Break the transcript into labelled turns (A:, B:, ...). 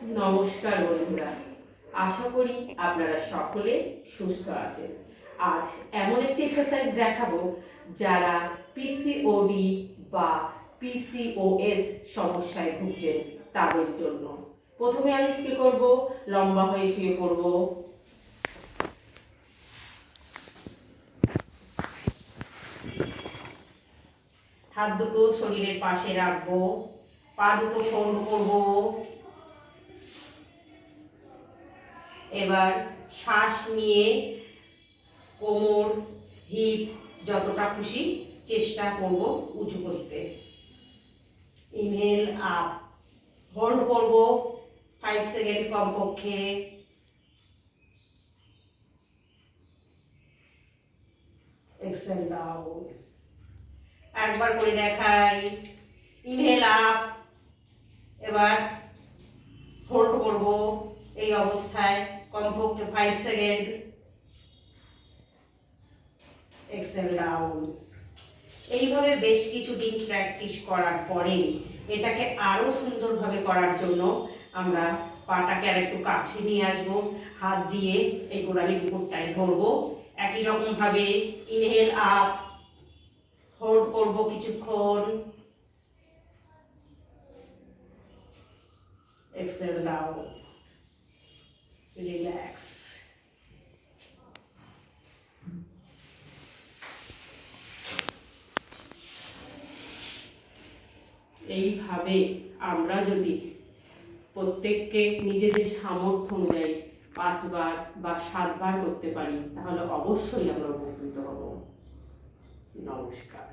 A: নমস্কার বন্ধুরা, আশা করি আপনারা সকলে সুস্থ আছেন। আজ এমন একটি এক্সারসাইজ দেখাবো যারা পিসিওডি বা পিসিওএস সমস্যায় ভুগছেন তাদের জন্য। প্রথমে আমি কি করব, লম্বা হয়ে শুয়ে পড়ব। হাত দুটো শরীরের পাশে রাখবো, পা দুটো ফোল্ড করব। এবার শ্বাস নিয়ে কোমর হিপ যতটা খুশি চেষ্টা করব উঁচু করতে। ইনহেল আপ, হোল্ড করব 5 সেকেন্ড কমপক্ষে। Excel down. একবার করে দেখাই। ইনহেল আপ, এবার হোল্ড করব এই অবস্থায় কমপক্ষে 5 সেকেন্ড। Excel down. এইভাবে বেশ কিছুদিন প্র্যাকটিস করার পরে এটাকে আরো সুন্দরভাবে করার জন্য আমরা পাটাকে আর একটু কাছে নিয়ে আসবো, হাত দিয়ে এই গোড়ালির উপরটায় ধরবো। একই রকম ভাবে ইনহেল আপ, হোল্ড করব কিছুক্ষণ। Excel down, relax. এইভাবে আমরা যদি প্রত্যেককে নিজেদের সামর্থ্য অনুযায়ী 5 বার বা 7 বার করতে পারি তাহলে অবশ্যই আমরা উপকৃত হব। নমস্কার।